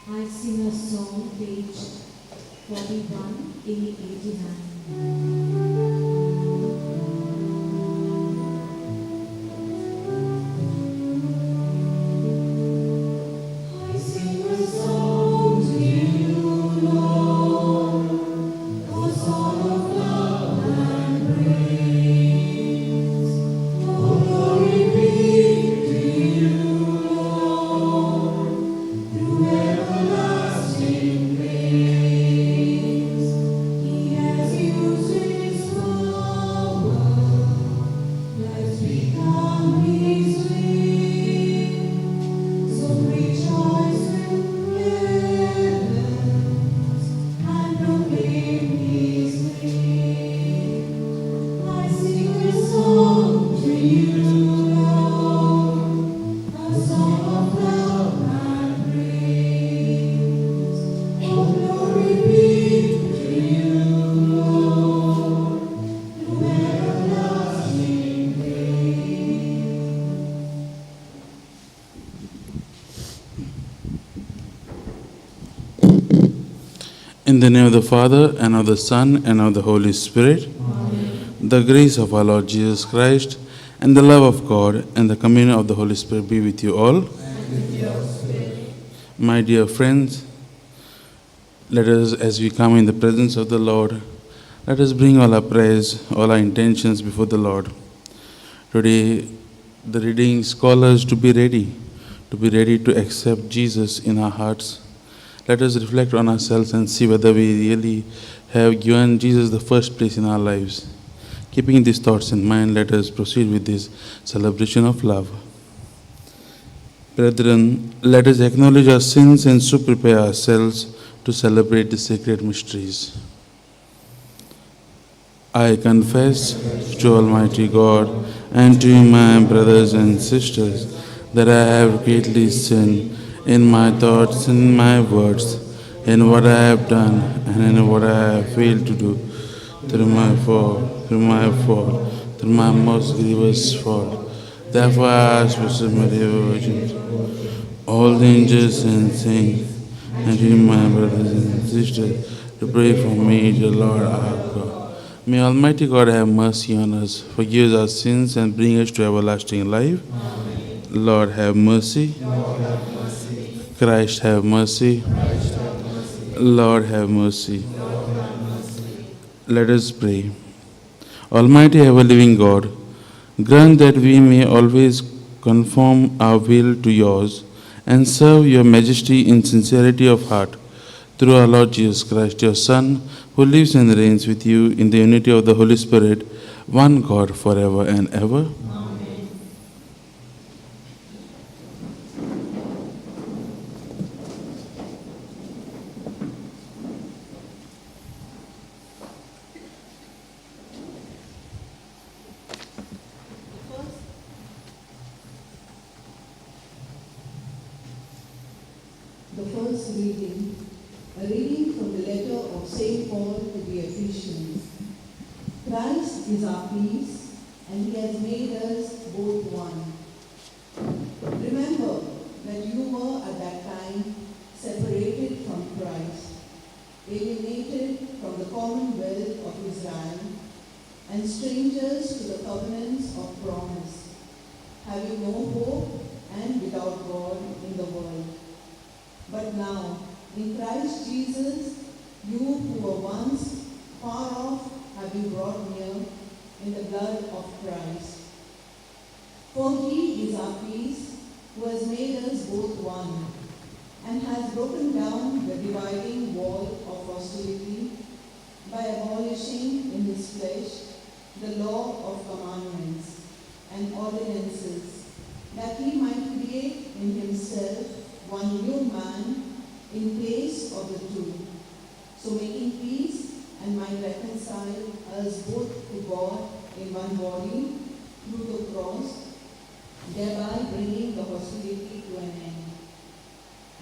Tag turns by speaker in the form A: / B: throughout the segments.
A: I sing a song, page 41, A89.
B: In the name of the Father, and of the Son, and of the Holy Spirit. Amen. The grace of our Lord Jesus Christ, and the love of God, and the communion of the Holy Spirit be with you all.
C: And with your spirit.
B: My dear friends, let us, as we come in the presence of the Lord, let us bring all our prayers, all our intentions before the Lord. Today, the readings call us to be ready to accept Jesus in our hearts. Let us reflect on ourselves and see whether we really have given Jesus the first place in our lives. Keeping these thoughts in mind, let us proceed with this celebration of love. Brethren, let us acknowledge our sins and so prepare ourselves to celebrate the sacred mysteries. I confess to Almighty God and to my brothers and sisters that I have greatly sinned in my thoughts, in my words, in what I have done, and in what I have failed to do, through my most grievous fault. Therefore I ask Blessed Mary, Virgin, all the angels and saints, and to my brothers and sisters, to pray for me, the Lord our God. May Almighty God have mercy on us, forgive our sins, and bring us to everlasting life. Amen. Lord have mercy.
C: Lord have mercy.
B: Christ have mercy.
C: Christ have mercy.
B: Lord have mercy.
C: Lord have mercy.
B: Let us pray. Almighty ever-living God, grant that we may always conform our will to yours and serve your majesty in sincerity of heart, through our Lord Jesus Christ, your Son, who lives and reigns with you in the unity of the Holy Spirit, one God, forever and ever.
C: Amen.
D: The first reading, a reading from the letter of St. Paul to the Ephesians. Christ is our peace, and he has made us both one. Remember that you were at that time separated from Christ, alienated from the commonwealth of Israel, and strangers to the covenants of promise, having no hope and without God in the world. But now, in Christ Jesus, you who were once far off have been brought near in the blood of Christ. For he is our peace, who has made us both one, and has broken down the dividing wall of hostility by abolishing in his flesh the law of commandments and ordinances, that he might create in himself one new man in place of the two, so making peace and might reconcile us both to God in one body through the cross, thereby bringing the hostility to an end.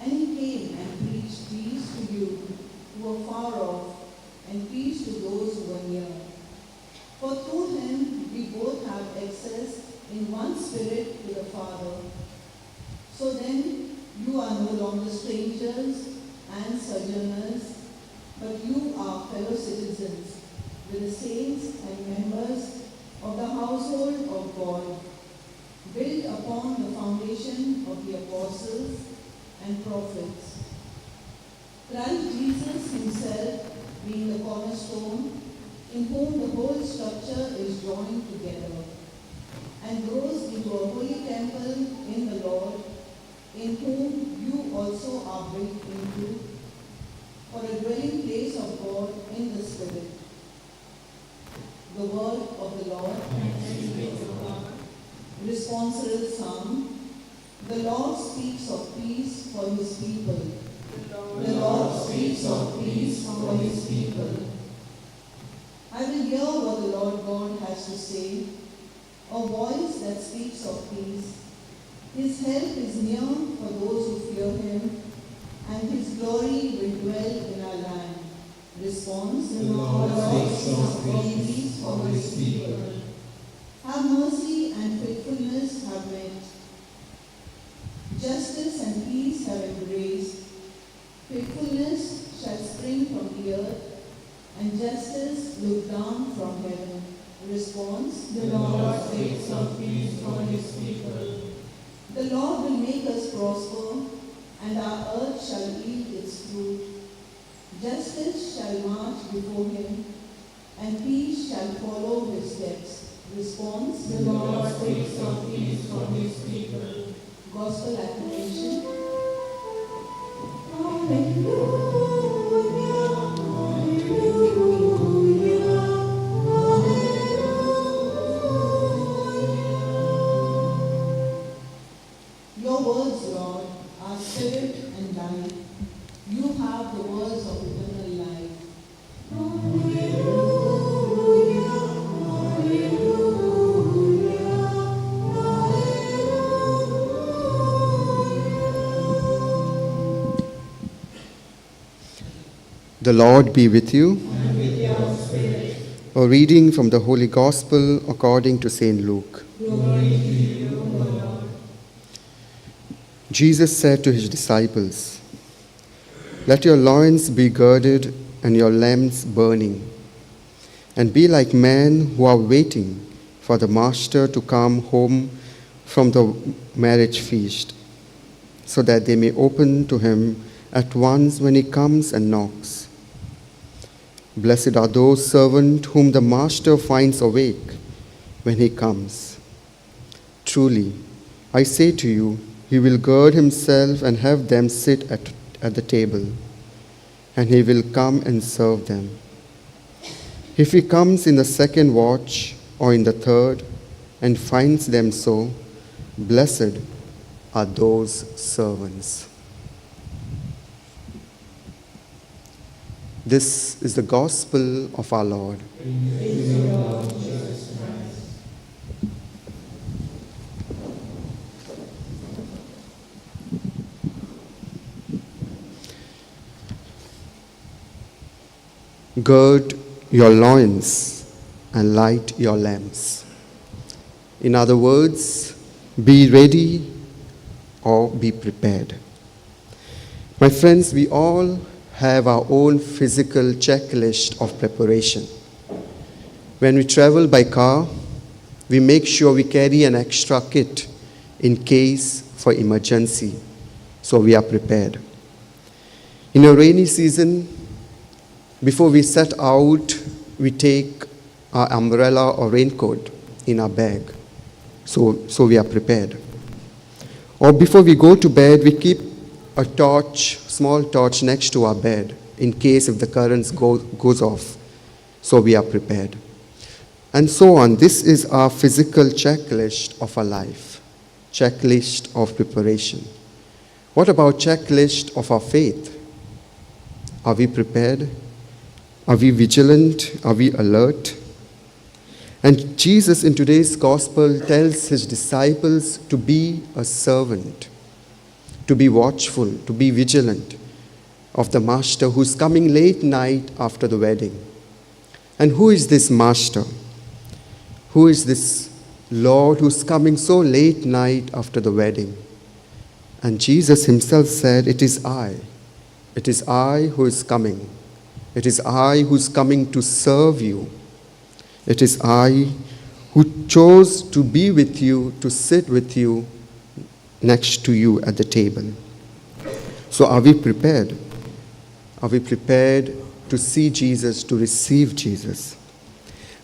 D: And he came and preached peace to you who were far off, and peace to those who were near. For through him we both have access in one Spirit to the Father. So then, You are no longer strangers and sojourners, but you are fellow citizens with the saints and members of the household of God, built upon the foundation of the apostles and prophets. Christ Jesus himself being the cornerstone, in whom the whole structure is joined together, and grows into a holy temple in the Lord, in whom you also are built into, for a dwelling place of God in the Spirit. The word of the Lord. Responsorial Psalm. The Lord speaks of peace for his people. The Lord speaks of peace for his people. I will hear what the Lord God has to say, a voice that speaks of peace. His help is near for those who fear him, and his glory will dwell in our land. Response:
C: The Lord speaks of peace for his people.
D: Have mercy and faithfulness have met. Justice and peace have embraced. Faithfulness shall spring from the earth, and justice look down from heaven. Response:
C: The Lord speaks of peace for his people.
D: The Lord will make us prosper, and our earth shall yield its fruit. Justice shall march before him, and peace shall follow his steps. Response:
C: The Lord speaks of peace for his people.
D: Gospel acclamation. Your words, Lord, are spirit and life. You have the words of eternal life.
E: The Lord be with you.
C: And with your spirit.
E: A reading from the Holy Gospel according to St. Luke.
C: Glory to you, O Lord.
E: Jesus said to his disciples, "Let your loins be girded and your lamps burning, and be like men who are waiting for the master to come home from the marriage feast, so that they may open to him at once when he comes and knocks. Blessed are those servants whom the master finds awake when he comes. Truly, I say to you, he will gird himself and have them sit at the table, and he will come and serve them. If he comes in the second watch or in the third and finds them so, blessed are those servants." This is the gospel of our Lord.
C: Praise you, Lord Jesus Christ.
E: Gird your loins and light your lamps. In other words, be ready or be prepared. My friends, we all have our own physical checklist of preparation. When we travel by car, we make sure we carry an extra kit in case for emergency, so we are prepared. In a rainy season, before we set out, we take our umbrella or raincoat in our bag, so we are prepared. Or before we go to bed, we keep a torch, small torch next to our bed in case if the currents goes off, so we are prepared. And so on. This is our physical checklist of our life, checklist of preparation. What about checklist of our faith? Are we prepared? Are we vigilant? Are we alert? And Jesus in today's gospel tells his disciples to be a servant, to be watchful, to be vigilant of the master who's coming late night after the wedding. And who is this master? Who is this Lord who's coming so late night after the wedding? And Jesus himself said, "It is I. It is I who is coming. It is I who is coming to serve you. It is I who chose to be with you, to sit with you, next to you at the table." So are we prepared? Are we prepared to see Jesus, to receive Jesus?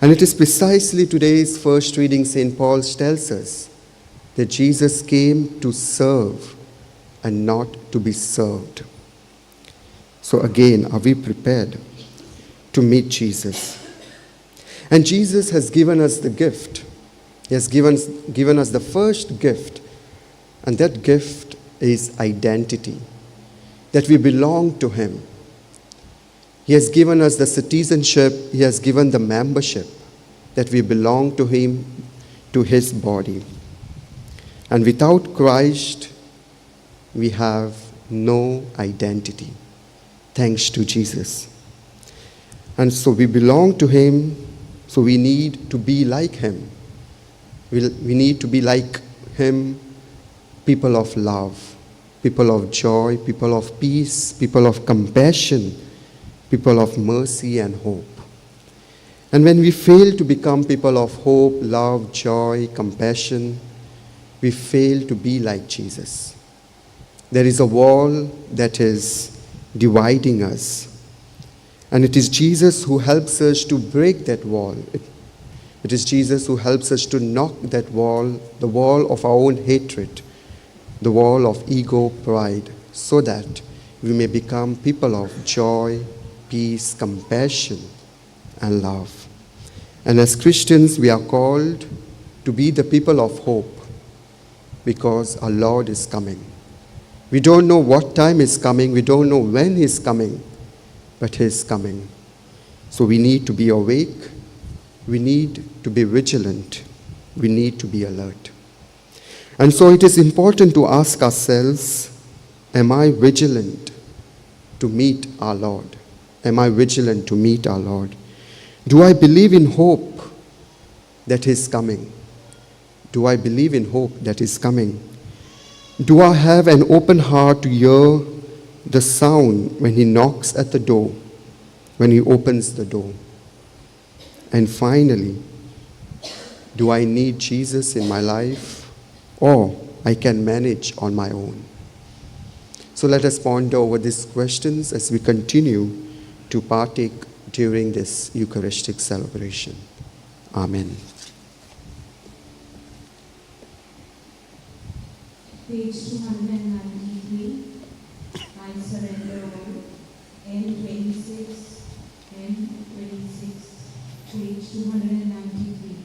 E: And it is precisely today's first reading St. Paul tells us that Jesus came to serve and not to be served. So again, are we prepared to meet Jesus? And Jesus has given us the gift. He has given us the first gift, and that gift is identity, that we belong to him. He has given us the citizenship, he has given the membership, that we belong to him, to his body. And without Christ, we have no identity, thanks to Jesus. And so we belong to him, so we need to be like him. We need to be like him, people of love, people of joy, people of peace, people of compassion, people of mercy and hope. And when we fail to become people of hope, love, joy, compassion, we fail to be like Jesus. There is a wall that is dividing us. And it is Jesus who helps us to break that wall. It is Jesus who helps us to knock that wall, the wall of our own hatred, the wall of ego, pride, so that we may become people of joy, peace, compassion, and love. And as Christians, we are called to be the people of hope because our Lord is coming. We don't know what time is coming, we don't know when he's coming, but he's coming. So we need to be awake, we need to be vigilant, we need to be alert. And so it is important to ask ourselves, am I vigilant to meet our Lord? Am I vigilant to meet our Lord? Do I believe in hope that is coming? Do I believe in hope that is coming? Do I have an open heart to hear the sound when he knocks at the door, when he opens the door? And finally, do I need Jesus in my life, or I can manage on my own? So let us ponder over these questions as we continue to partake during this Eucharistic celebration. Amen.
A: Page 293, I surrender all, N26, N26, page 293.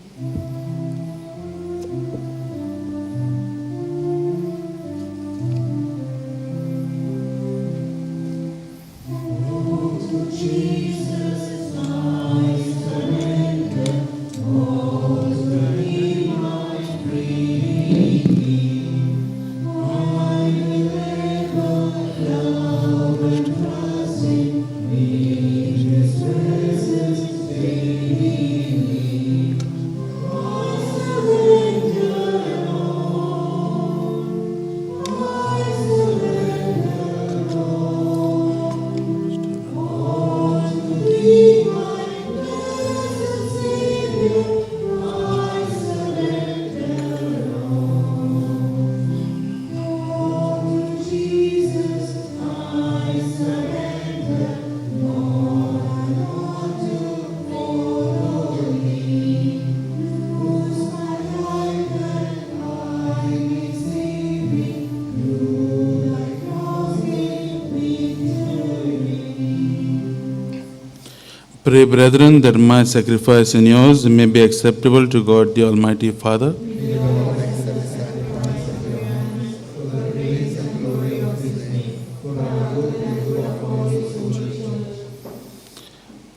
B: Pray, brethren, that my sacrifice and yours may be acceptable to God the Almighty Father.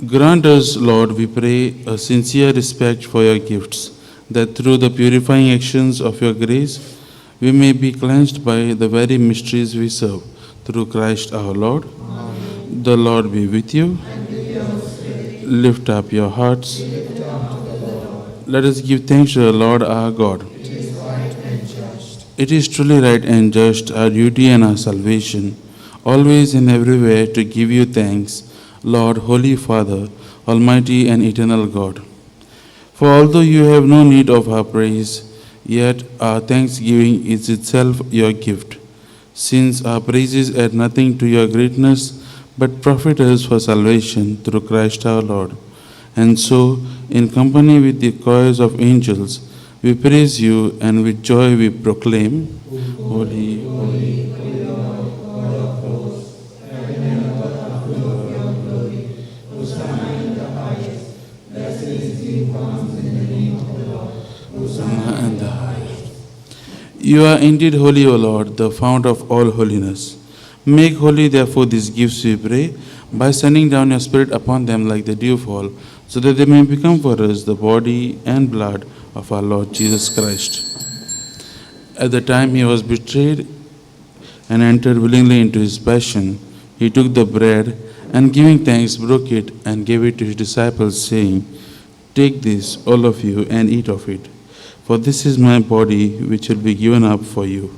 B: Grant us, Lord, we pray, a sincere respect for your gifts, that through the purifying actions of your grace, we may be cleansed by the very mysteries we serve. Through Christ our Lord. Amen. The Lord be with you. Lift up your hearts. Let us give thanks to the Lord our God.
C: It is right and just.
B: It is truly right and just, our duty and our salvation, always and everywhere to give you thanks, Lord, Holy Father, Almighty and eternal God. For although you have no need of our praise, yet our thanksgiving is itself your gift, since our praises add nothing to your greatness, but profit us for salvation through Christ our Lord. And so, in company with the choirs of angels, we praise you, and with joy we proclaim, Holy, holy, and the highest. You are indeed holy, O Lord, the fount of all holiness. Make holy, therefore, these gifts, we pray, by sending down your Spirit upon them like the dewfall, so that they may become for us the body and blood of our Lord Jesus Christ. At the time he was betrayed and entered willingly into his passion, he took the bread and, giving thanks, broke it and gave it to his disciples, saying, "Take this, all of you, and eat of it, for this is my body, which will be given up for you."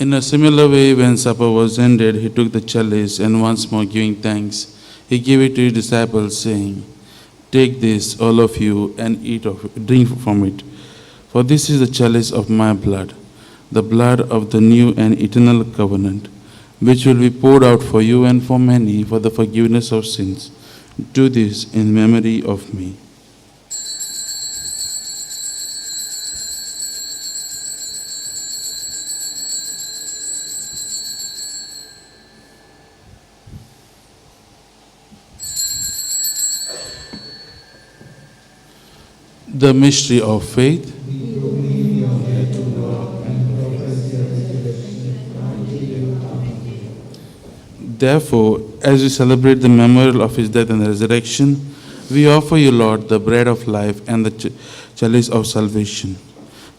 B: In a similar way, when supper was ended, he took the chalice, and once more giving thanks, he gave it to his disciples, saying, "Take this, all of you, and eat of it, drink from it. For this is the chalice of my blood, the blood of the new and eternal covenant, which will be poured out for you and for many for the forgiveness of sins. Do this in memory of me." The mystery of faith. Therefore, as we celebrate the memorial of his death and resurrection, we offer you, Lord, the bread of life and the chalice of salvation,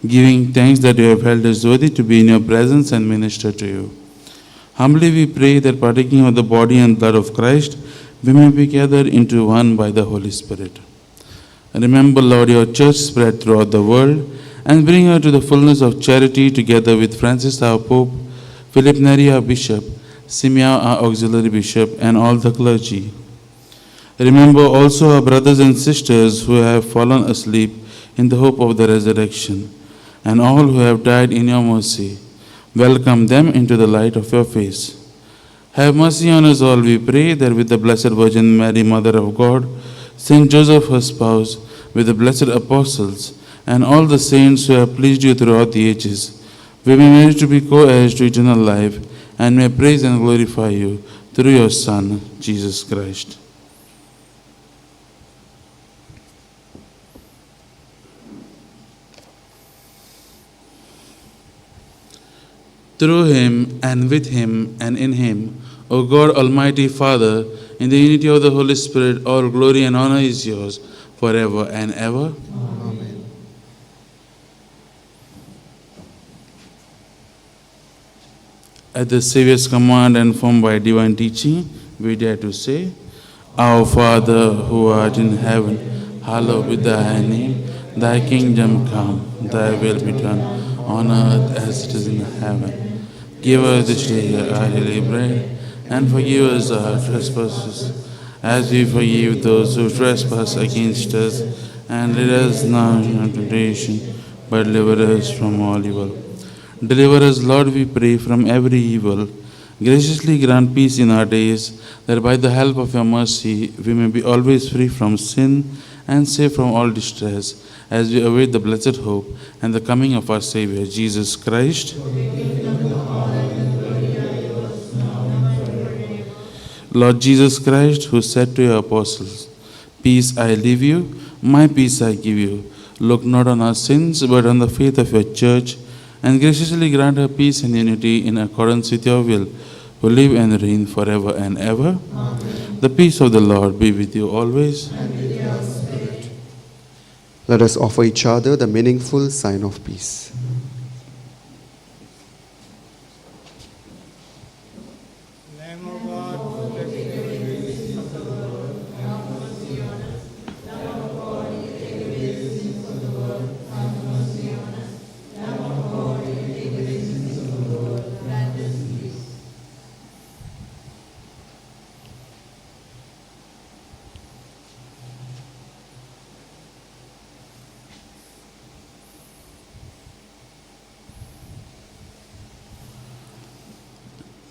B: giving thanks that you have held us worthy to be in your presence and minister to you. Humbly we pray that, partaking of the body and blood of Christ, we may be gathered into one by the Holy Spirit. Remember, Lord, your church spread throughout the world, and bring her to the fullness of charity, together with Francis our Pope, Philip Neri our Bishop, Simeon our Auxiliary Bishop, and all the clergy. Remember also our brothers and sisters who have fallen asleep in the hope of the resurrection, and all who have died in your mercy. Welcome them into the light of your face. Have mercy on us all, we pray, that with the Blessed Virgin Mary, Mother of God, Saint Joseph, her spouse, with the blessed apostles, and all the saints who have pleased you throughout the ages, we may merit to be co-heirs to eternal life, and may praise and glorify you through your Son, Jesus Christ. Through him, and with him, and in him, O God, Almighty Father, in the unity of the Holy Spirit, all glory and honor is yours forever and ever.
E: Amen.
B: At the Saviour's command and formed by divine teaching, we dare to say, Our Father, who art in heaven, hallowed be thy name. Thy kingdom come, thy will be done, on earth as it is in heaven. Give us this day our daily bread, and forgive us our trespasses, as we forgive those who trespass against us. And lead us not into temptation, but deliver us from all evil. Deliver us, Lord, we pray, from every evil. Graciously grant peace in our days, that by the help of your mercy we may be always free from sin and safe from all distress, as we await the blessed hope and the coming of our Savior, Jesus Christ. Lord Jesus Christ, who said to your apostles, Peace I leave you, my peace I give you. Look not on our sins, but on the faith of your church, and graciously grant her peace and unity in accordance with your will, who live and reign forever and ever. Amen. The peace of the Lord be with you always.
E: And with your spirit. Let us offer each other the meaningful sign of peace.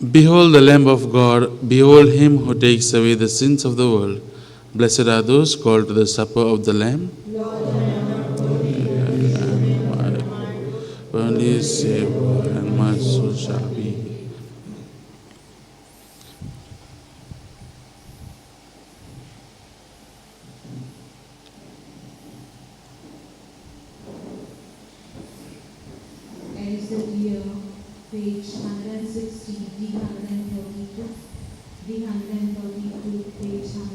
B: Behold the Lamb of God, behold him who takes away the sins of the world. Blessed are those called to the supper of the Lamb. Only Savior, and my soul shall be.
A: There is the year, page 160, D132, D132, page 160.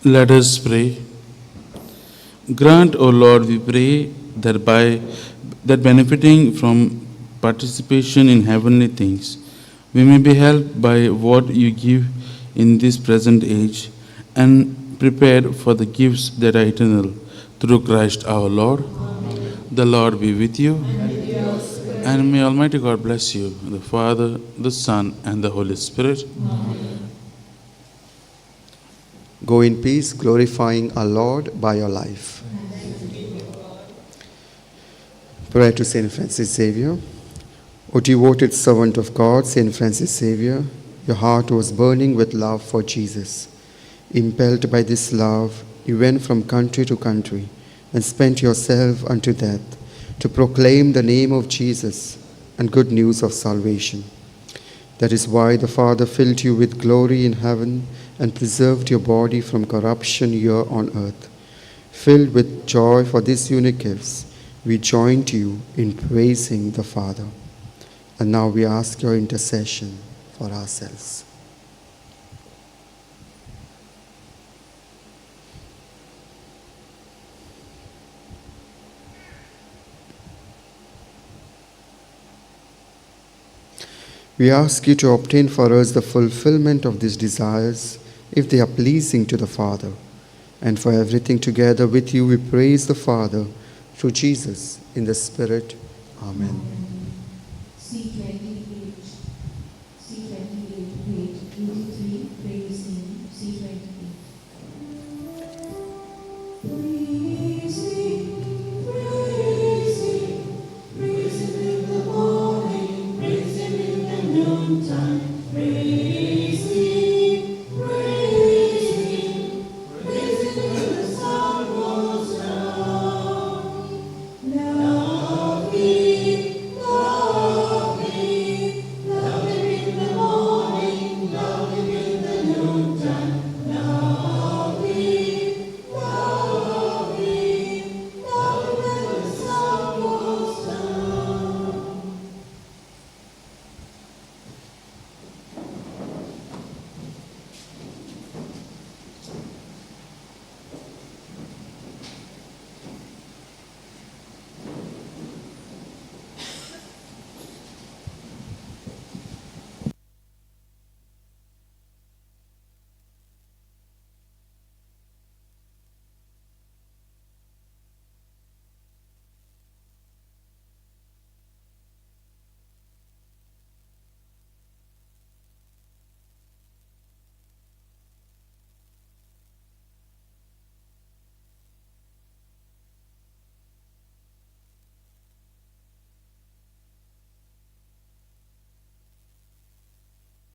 B: Let us pray. Grant, O Lord, we pray, that benefiting from participation in heavenly things, we may be helped by what you give in this present age, and prepared for the gifts that are eternal, through Christ our Lord. The Lord be with you, and may Almighty God bless you, the Father, the Son, and the Holy Spirit.
E: Go in peace, glorifying our Lord by your life. Prayer to Saint Francis Xavier. O devoted servant of God, Saint Francis Xavier, your heart was burning with love for Jesus. Impelled by this love, you went from country to country and spent yourself unto death to proclaim the name of Jesus and good news of salvation. That is why the Father filled you with glory in heaven and preserved your body from corruption here on earth. Filled with joy for these unique gifts, we joined you in praising the Father. And now we ask your intercession for ourselves. We ask you to obtain for us the fulfillment of these desires, if they are pleasing to the Father. And for everything together with you, we praise the Father through Jesus in the Spirit. Amen.
A: C28, C28, page 83, praising C28. Praising